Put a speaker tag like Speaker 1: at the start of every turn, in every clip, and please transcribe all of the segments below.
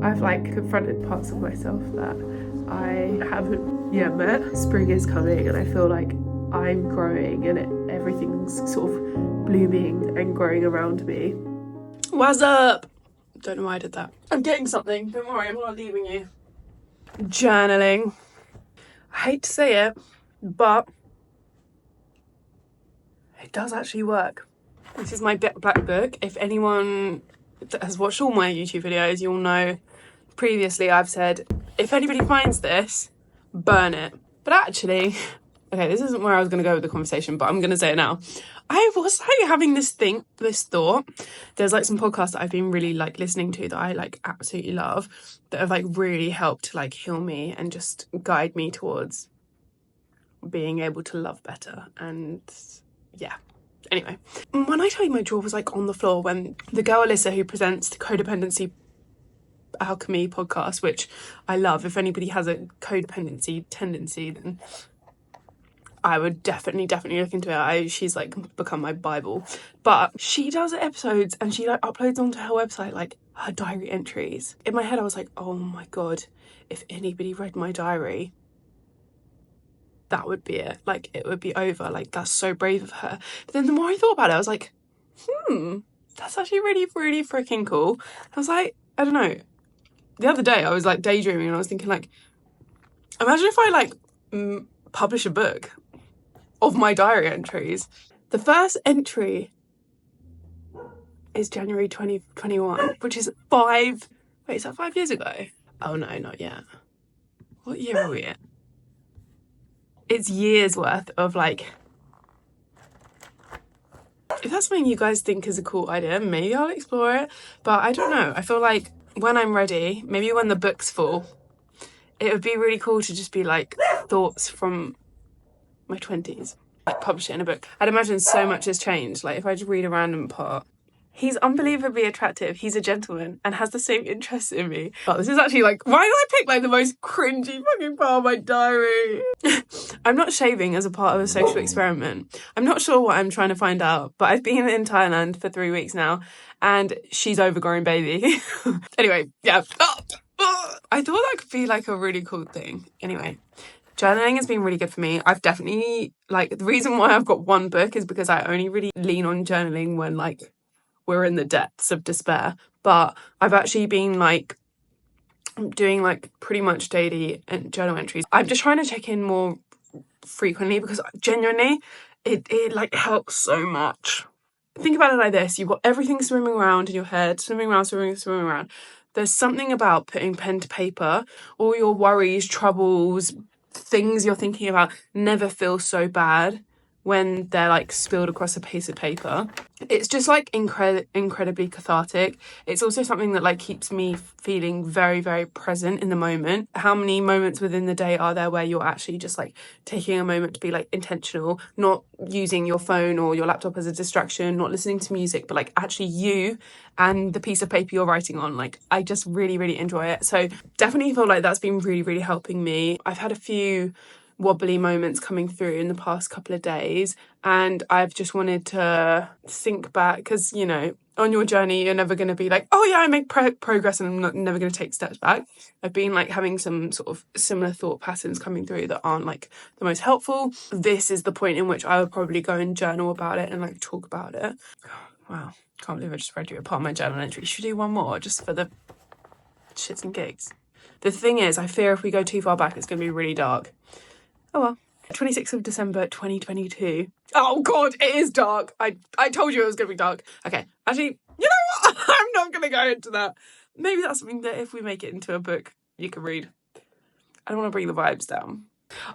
Speaker 1: I've like confronted parts of myself that I haven't yet met. Spring is coming and I feel like I'm growing and everything's sort of blooming and growing around me. What's up? Don't know why I did that. I'm getting something. Don't worry, I'm not leaving you. Journaling. I hate to say it, but it does actually work. This is my black book. If anyone has watched all my YouTube videos, you'll know previously I've said, if anybody finds this, burn it. But actually, okay, this isn't where I was going to go with the conversation, but I'm going to say it now. I was like having this thought. There's like some podcasts that I've been really like listening to that I like absolutely love, that have like really helped to like heal me and just guide me towards being able to love better. And yeah. Anyway, when I tell you my jaw was like on the floor when the girl Alyssa, who presents the codependency alchemy podcast, which I love, if anybody has a codependency tendency, then I would definitely look into it. She's like become my Bible. But she does episodes and she like uploads onto her website like her diary entries. In my head I was like, oh my god, if anybody read my diary, that would be it. Like, it would be over. Like, that's so brave of her. But then the more I thought about it, I was like, that's actually really, really freaking cool. I was like, I don't know. The other day, I was like daydreaming and I was thinking like, imagine if I like publish a book of my diary entries. The first entry is January 2021, which is is that 5 years ago? Oh no, not yet. What year are we in? It's years worth of like, if that's something you guys think is a cool idea, maybe I'll explore it. But I don't know. I feel like when I'm ready, maybe when the book's full, it would be really cool to just be like thoughts from my 20s, like publish it in a book. I'd imagine so much has changed. Like if I just read a random part, he's unbelievably attractive, he's a gentleman and has the same interests in me. But this is actually like, why did I pick like the most cringy fucking part of my diary? I'm not shaving as a part of a social experiment. I'm not sure what I'm trying to find out, but I've been in Thailand for 3 weeks now and she's overgrown baby. Anyway, yeah. I thought that could be like a really cool thing. Anyway, journaling has been really good for me. I've definitely, like, the reason why I've got one book is because I only really lean on journaling when like we're in the depths of despair. But I've actually been like doing like pretty much daily journal entries. I'm just trying to check in more frequently because genuinely it like helps so much. Think about it like this: you've got everything swimming around in your head, swimming around. There's something about putting pen to paper. All your worries, troubles, things you're thinking about never feel so bad when they're like spilled across a piece of paper. It's just like incredibly cathartic. It's also something that like keeps me feeling very, very present in the moment. How many moments within the day are there where you're actually just like taking a moment to be like intentional, not using your phone or your laptop as a distraction, not listening to music, but like actually you and the piece of paper you're writing on. Like, I just really, really enjoy it. So definitely feel like that's been really, really helping me. I've had a few wobbly moments coming through in the past couple of days and I've just wanted to think back because, you know, on your journey you're never going to be like, oh yeah, I make progress and I'm never going to take steps back. I've been like having some sort of similar thought patterns coming through that aren't like the most helpful. This is the point in which I would probably go and journal about it and like talk about it. Wow, can't believe I just read you a part of my journal entry. Should we do one more just for the shits and gigs? The thing is, I fear if we go too far back it's going to be really dark. Oh well. 26th of December 2022. Oh god, it is dark. I told you it was going to be dark. Okay, actually, you know what? I'm not going to go into that. Maybe that's something that if we make it into a book, you can read. I don't want to bring the vibes down.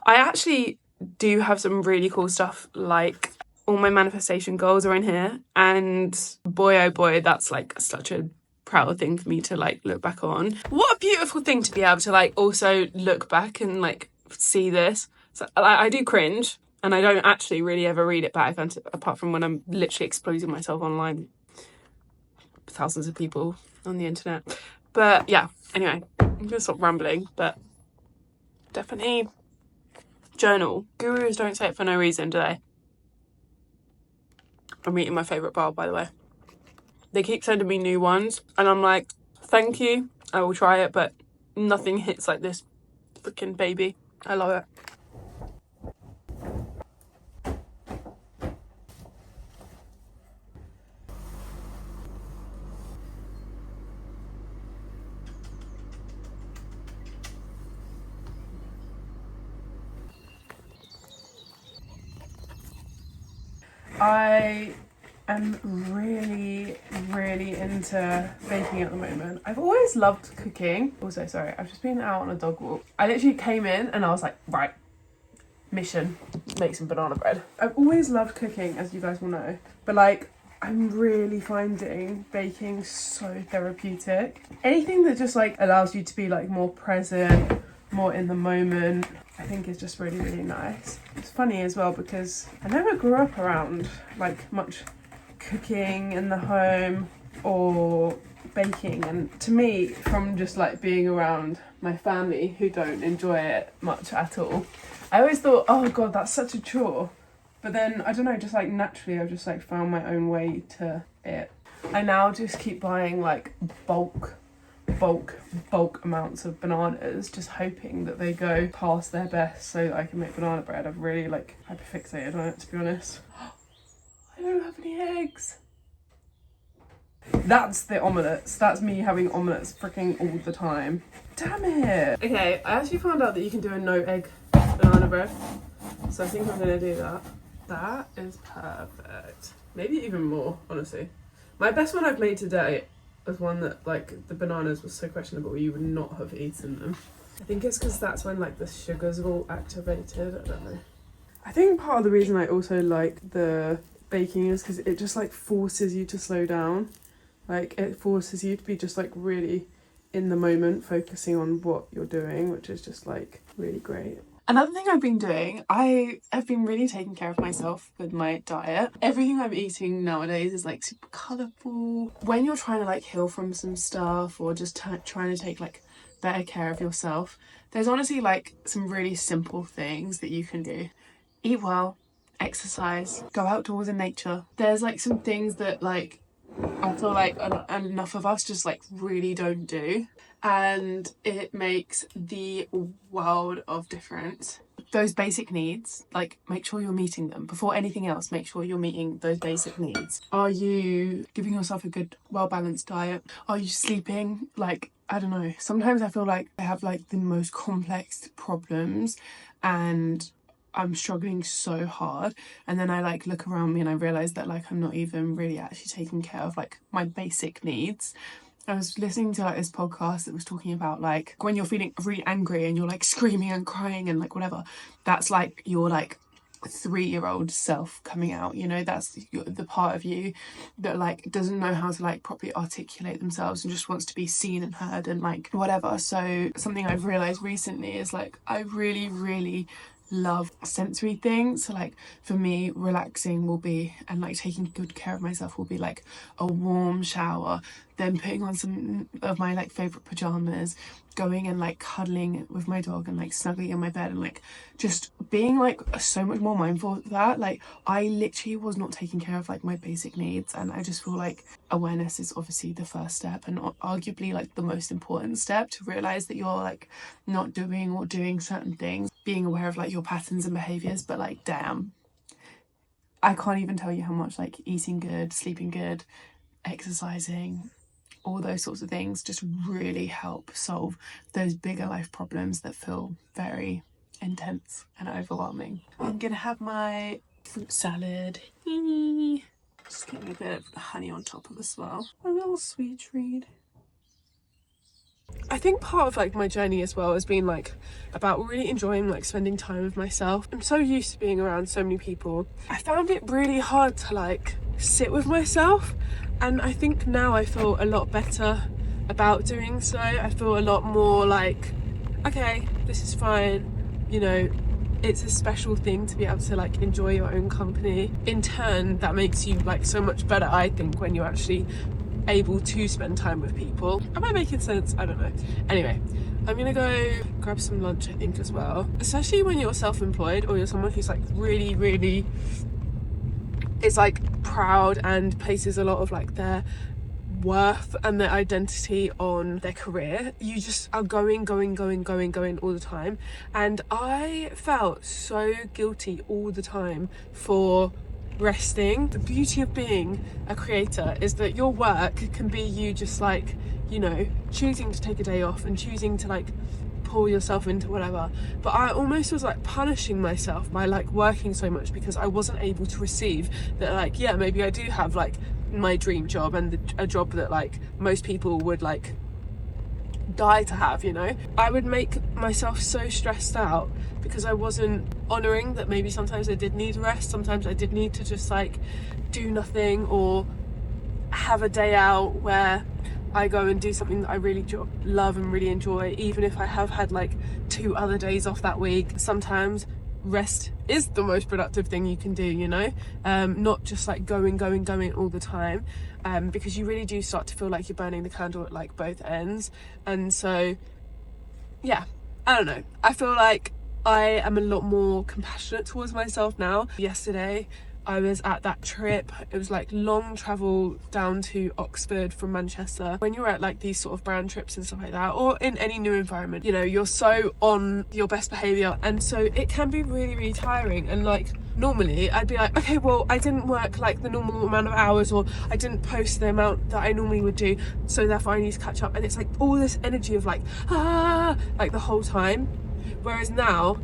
Speaker 1: I actually do have some really cool stuff, like all my manifestation goals are in here. And boy, oh boy, that's like such a proud thing for me to like look back on. What a beautiful thing to be able to like also look back and like see this. So I do cringe and I don't actually really ever read it back apart from when I'm literally exposing myself online. Thousands of people on the internet. But yeah, anyway, I'm going to stop rambling, but definitely journal. Gurus don't say it for no reason, do they? I'm eating my favourite bar, by the way. They keep sending me new ones and I'm like, thank you. I will try it, but nothing hits like this freaking baby. I love it. I am really into baking at the moment. I've always loved cooking. Also, sorry, I've just been out on a dog walk. I literally came in and I was like, right, mission, make some banana bread. I've always loved cooking, as you guys will know, but like, I'm really finding baking so therapeutic. Anything that just like allows you to be like more present, more in the moment, I think is just really nice. It's funny as well because I never grew up around like much cooking in the home or baking, and to me, from just like being around my family who don't enjoy it much at all, I always thought, oh god, that's such a chore. But then, I don't know, just like naturally I've just like found my own way to it. I now just keep buying like bulk amounts of bananas, just hoping that they go past their best so that I can make banana bread. I've really like hyperfixated on it, to be honest. I don't have any eggs. That's the omelettes. That's me having omelettes freaking all the time. Damn it. Okay, I actually found out that you can do a no egg banana bread, so I think I'm gonna do that. That is perfect. Maybe even more, honestly. My best one I've made today was one that like the bananas was so questionable you would not have eaten them. I think it's because that's when like the sugars are all activated. I don't know. I think part of the reason I also like the baking is because it just like forces you to slow down. Like it forces you to be just like really in the moment, focusing on what you're doing, which is just like really great. Another thing I've been doing, I have been really taking care of myself with my diet. Everything I'm eating nowadays is like super colourful. When you're trying to like heal from some stuff or just trying to take like better care of yourself, there's honestly like some really simple things that you can do. Eat well, exercise, go outdoors in nature. There's like some things that like I feel like enough of us just like really don't do, and it makes the world of difference. Those basic needs, like make sure you're meeting them. Before anything else, make sure you're meeting those basic needs. Are you giving yourself a good, well-balanced diet? Are you sleeping? Like, I don't know, sometimes I feel like I have like the most complex problems and I'm struggling so hard, and then I like look around me and I realise that like I'm not even really actually taking care of like my basic needs. I was listening to like this podcast that was talking about like when you're feeling really angry and you're like screaming and crying and like whatever, that's like your like 3-year-old self coming out, you know, that's the part of you that like doesn't know how to like properly articulate themselves and just wants to be seen and heard and like whatever. So something I've realised recently is like I really love sensory things. So like for me, relaxing will be, and like taking good care of myself will be like a warm shower, then putting on some of my like favourite pyjamas, going and like cuddling with my dog and like snuggling in my bed and like just being like so much more mindful of that. Like I literally was not taking care of like my basic needs, and I just feel like awareness is obviously the first step and arguably like the most important step to realise that you're like not doing or doing certain things, being aware of like your patterns and behaviours. But like damn, I can't even tell you how much like eating good, sleeping good, exercising, all those sorts of things just really help solve those bigger life problems that feel very intense and overwhelming. I'm gonna have my fruit salad. Just getting a bit of honey on top of as well. A little sweet treat. I think part of like my journey as well has been like about really enjoying like spending time with myself. I'm so used to being around so many people. I found it really hard to like sit with myself, and I think now I feel a lot better about doing so. I feel a lot more like, okay, this is fine, you know, it's a special thing to be able to like enjoy your own company. In turn, that makes you like so much better, I think, when you're actually able to spend time with people. Am I making sense? I don't know. Anyway, I'm gonna go grab some lunch, I think, as well. Especially when you're self-employed or you're someone who's like really is like proud and places a lot of like their worth and their identity on their career. You just are going all the time. And I felt so guilty all the time for resting. The beauty of being a creator is that your work can be you just like, you know, choosing to take a day off and choosing to like pull yourself into whatever. But I almost was like punishing myself by like working so much because I wasn't able to receive that, like, yeah, maybe I do have like my dream job and a job that like most people would like die to have, you know. I would make myself so stressed out because I wasn't honouring that maybe sometimes I did need rest, sometimes I did need to just like do nothing or have a day out where I go and do something that I really love and really enjoy, even if I have had like 2 other days off that week. Sometimes rest is the most productive thing you can do, you know, not just like going all the time, because you really do start to feel like you're burning the candle at like both ends. And so yeah, I don't know, I feel like I am a lot more compassionate towards myself now. Yesterday I was at that trip. It was like long travel down to Oxford from Manchester. When you're at like these sort of brand trips and stuff like that, or in any new environment, you know, you're so on your best behavior, and so it can be really tiring. And like normally I'd be like, okay, well, I didn't work like the normal amount of hours, or I didn't post the amount that I normally would do, so therefore I need to catch up. And it's like all this energy of like like the whole time. Whereas now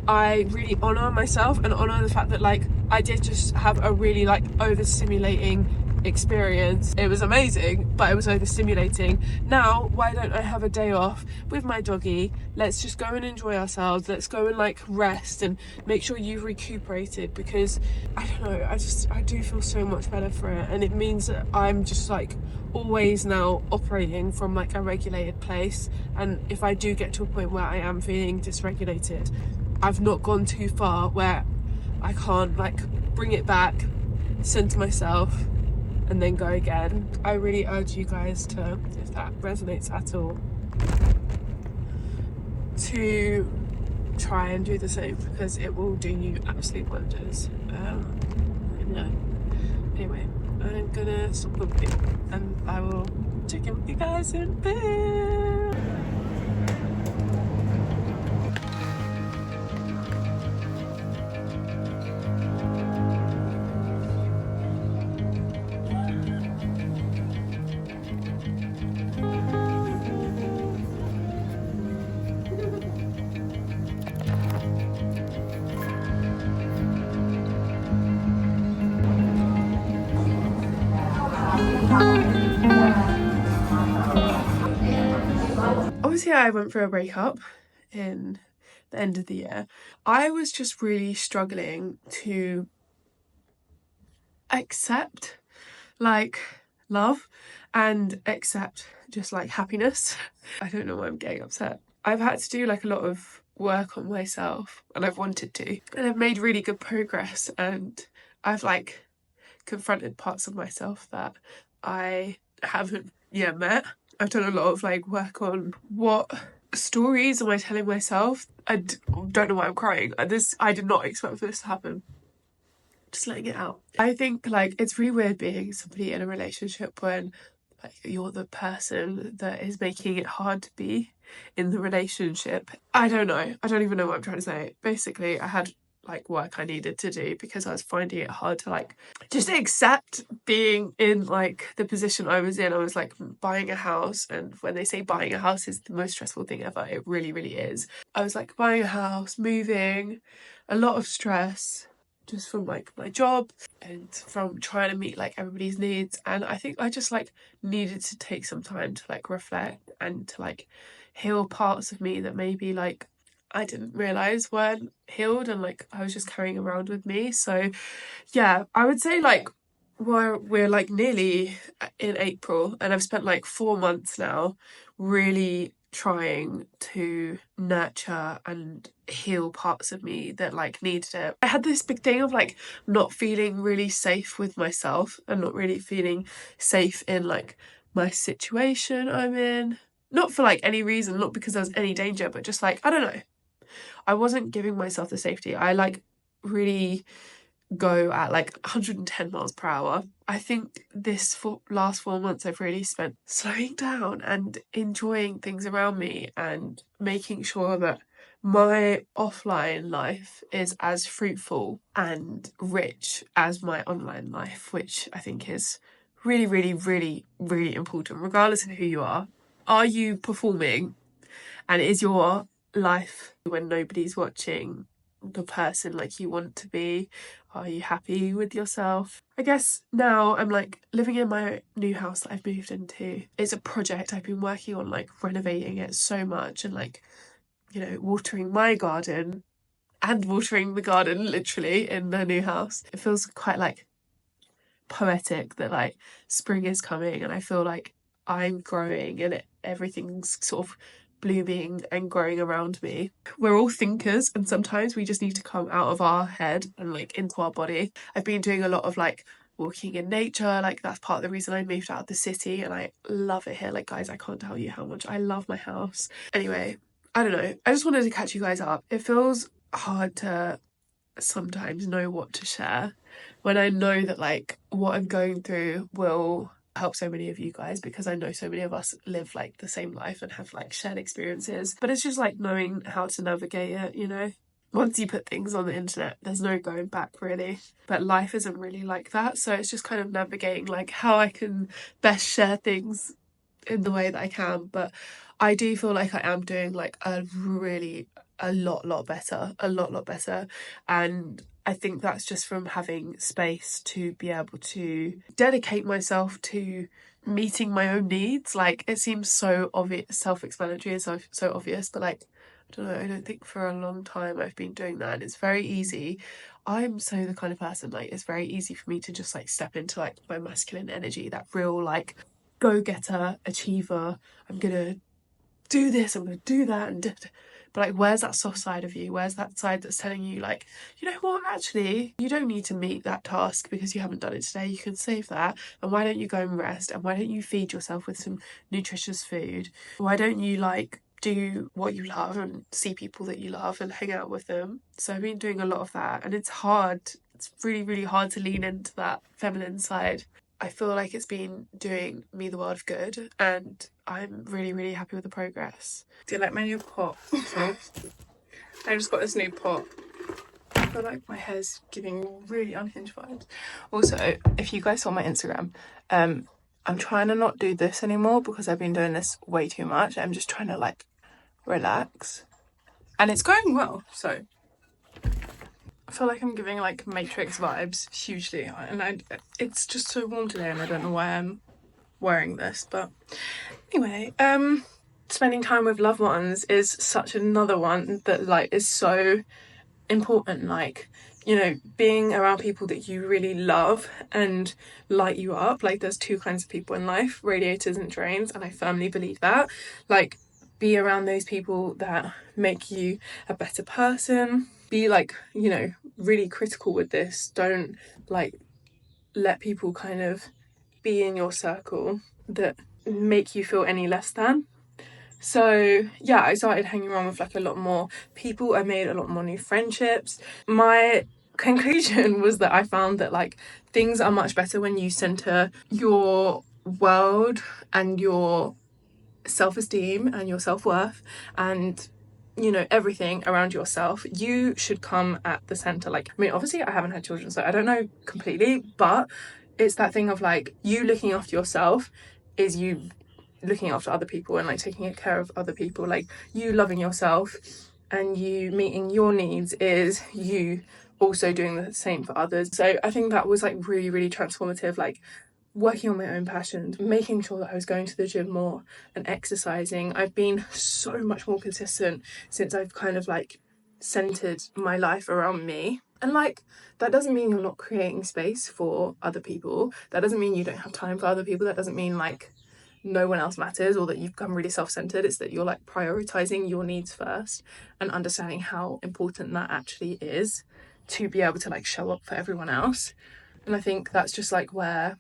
Speaker 1: I really honour myself and honour the fact that like I did just have a really like overstimulating experience. It was amazing, but it was overstimulating. Now, why don't I have a day off with my doggy? Let's just go and enjoy ourselves. Let's go and like rest and make sure you've recuperated, because I don't know, I do feel so much better for it. And it means that I'm just like always now operating from like a regulated place. And if I do get to a point where I am feeling dysregulated, I've not gone too far where I can't like bring it back, center myself, and then go again. I really urge you guys to, if that resonates at all, to try and do the same, because it will do you absolute wonders. Yeah. Anyway, I'm gonna stop talking and I will check in with you guys in a bit. Obviously I went through a breakup in the end of the year. I was just really struggling to accept like love and accept just like happiness. I don't know why I'm getting upset. I've had to do like a lot of work on myself, and I've wanted to, and I've made really good progress, and I've like confronted parts of myself that I haven't yet met. I've done a lot of like work on what stories am I telling myself. I don't know why I'm crying. I did not expect for this to happen. Just letting it out. I think like it's really weird being somebody in a relationship when like you're the person that is making it hard to be in the relationship. I don't know. I don't even know what I'm trying to say. Basically, I had like work I needed to do because I was finding it hard to like just accept being in like the position I was in. I was like buying a house, and when they say buying a house is the most stressful thing ever, it really is. I was like buying a house, moving, a lot of stress just from like my job and from trying to meet like everybody's needs. And I think I just like needed to take some time to like reflect and to like heal parts of me that maybe like I didn't realise weren't healed, and like I was just carrying around with me. So yeah, I would say like we're like nearly in April, and I've spent like 4 months now really trying to nurture and heal parts of me that like needed it. I had this big thing of like not feeling really safe with myself and not really feeling safe in like my situation I'm in. Not for like any reason, not because there was any danger, but just like, I don't know. I wasn't giving myself the safety. I like really go at like 110 miles per hour. I think this last 4 months I've really spent slowing down and enjoying things around me and making sure that my offline life is as fruitful and rich as my online life, which I think is really, really, really, really important, regardless of who you are. Are you performing? And is your life, when nobody's watching, the person like you want to be? Are you happy with yourself? I guess now I'm like living in my new house that I've moved into. It's a project I've been working on, like renovating it so much and like, you know, watering my garden and watering the garden literally in the new house. It feels quite like poetic that like spring is coming and I feel like I'm growing and everything's sort of blooming and growing around me. We're all thinkers and sometimes we just need to come out of our head and like into our body. I've been doing a lot of like walking in nature, like that's part of the reason I moved out of the city and I love it here. Like guys, I can't tell you how much I love my house. Anyway, I don't know. I just wanted to catch you guys up. It feels hard to sometimes know what to share when I know that like what I'm going through will help so many of you guys because I know so many of us live like the same life and have like shared experiences, but it's just like knowing how to navigate it, you know. Once you put things on the internet, there's no going back really, but life isn't really like that, so it's just kind of navigating like how I can best share things in the way that I can. But I do feel like I am doing like a lot better, and I think that's just from having space to be able to dedicate myself to meeting my own needs. Like it seems so obvious, self-explanatory and so obvious, but like I don't know, I don't think for a long time I've been doing that, and it's very easy. I'm so the kind of person like it's very easy for me to just like step into like my masculine energy, that real like go-getter, achiever. I'm gonna do this, I'm gonna do that, and but like where's that soft side of you? Where's that side that's telling you like, you know what, actually you don't need to meet that task because you haven't done it today, you can save that, and why don't you go and rest, and why don't you feed yourself with some nutritious food, why don't you like do what you love and see people that you love and hang out with them. So I've been doing a lot of that, and it's hard. It's really, really hard to lean into that feminine side. I feel like it's been doing me the world of good, and I'm really, really happy with the progress. Do you like my new pot? I just got this new pot. I feel like my hair's giving really unhinged vibes. Also, if you guys saw my Instagram, I'm trying to not do this anymore because I've been doing this way too much. I'm just trying to like relax, and it's going well, so I feel like I'm giving like Matrix vibes hugely, and it's just so warm today and I don't know why I'm wearing this, but anyway, spending time with loved ones is such another one that like is so important. Like, you know, being around people that you really love and light you up. Like there's two kinds of people in life, radiators and drains, and I firmly believe that. Like be around those people that make you a better person. Be like, you know, really critical with this. Don't like let people kind of be in your circle that make you feel any less than. So yeah, I started hanging around with like a lot more people. I made a lot more new friendships. My conclusion was that I found that like things are much better when you center your world and your self-esteem and your self-worth and, you know, everything around yourself. You should come at the center. Like, I mean, obviously I haven't had children, so I don't know completely, but it's that thing of like you looking after yourself is you looking after other people and like taking care of other people. Like you loving yourself and you meeting your needs is you also doing the same for others. So I think that was like really, really transformative. Like working on my own passions, making sure that I was going to the gym more and exercising. I've been so much more consistent since I've kind of like centered my life around me. And like that doesn't mean you're not creating space for other people. That doesn't mean you don't have time for other people. That doesn't mean like no one else matters or that you've become really self-centered. It's that you're like prioritizing your needs first and understanding how important that actually is to be able to like show up for everyone else. And I think that's just like where,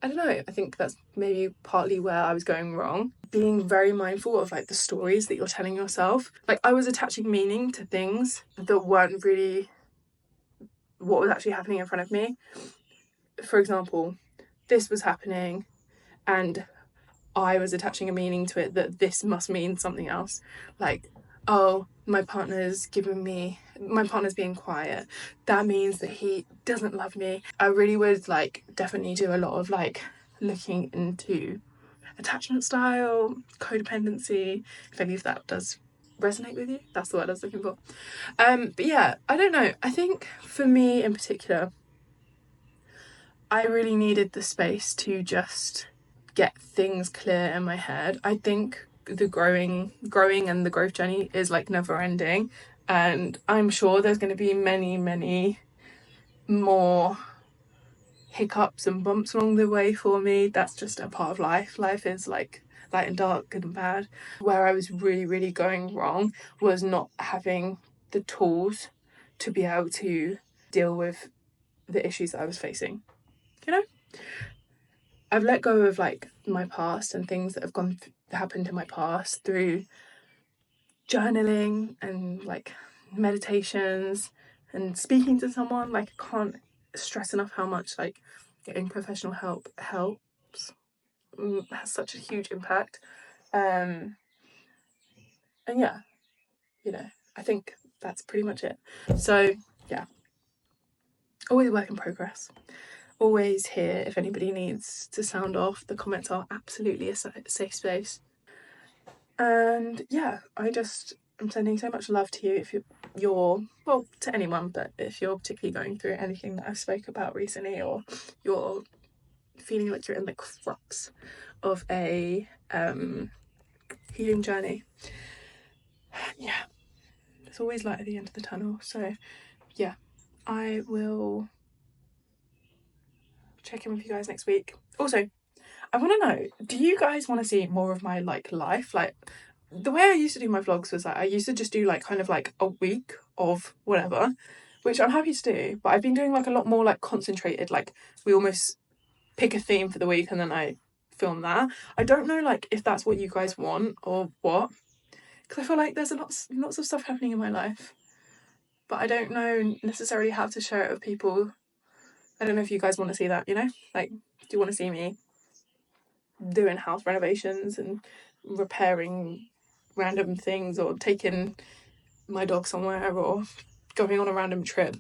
Speaker 1: I don't know, I think that's maybe partly where I was going wrong. Being very mindful of like the stories that you're telling yourself. Like I was attaching meaning to things that weren't really what was actually happening in front of me. for example, this was happening and I was attaching a meaning to it that this must mean something else. Like, oh, my partner's being quiet. That means that he doesn't love me. I really would like definitely do a lot of like looking into attachment style, codependency, if any of that does resonate with you. That's the word I was looking for. But yeah, I don't know. I think for me in particular, I really needed the space to just get things clear in my head. I think the growing and the growth journey is like never ending, and I'm sure there's going to be many more hiccups and bumps along the way for me. That's just a part of life. Life is like light and dark, good and bad. Where I was really going wrong was not having the tools to be able to deal with the issues that I was facing, you know. I've let go of like my past and things that have happened in my past through journaling and like meditations and speaking to someone. Like, I can't stress enough how much like getting professional help helps. Has such a huge impact. And yeah, you know, I think that's pretty much it. So yeah, always a work in progress. Always here if anybody needs to sound off. The comments are absolutely a safe space. And yeah, I'm sending so much love to you if you're well, to anyone, but if you're particularly going through anything that I've spoke about recently, or you're feeling like you're in the crux of a healing journey, yeah, there's always light at the end of the tunnel. So yeah, I will check in with you guys next week. Also, I want to know, do you guys want to see more of my like life? Like, the way I used to do my vlogs was that I used to just do like kind of like a week of whatever, which I'm happy to do, but I've been doing like a lot more like concentrated, like we almost pick a theme for the week and then I film that. I don't know like if that's what you guys want or what, because I feel like there's lots of stuff happening in my life, but I don't know necessarily how to share it with people. I don't know if you guys want to see that, you know? Like, do you want to see me doing house renovations and repairing random things, or taking my dog somewhere, or going on a random trip?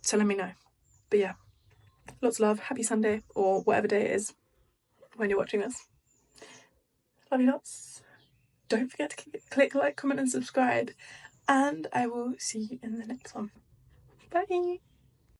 Speaker 1: So let me know. But yeah, lots of love. Happy Sunday, or whatever day it is when you're watching this. Love you lots. Don't forget to click like, comment and subscribe, and I will see you in the next one. Bye.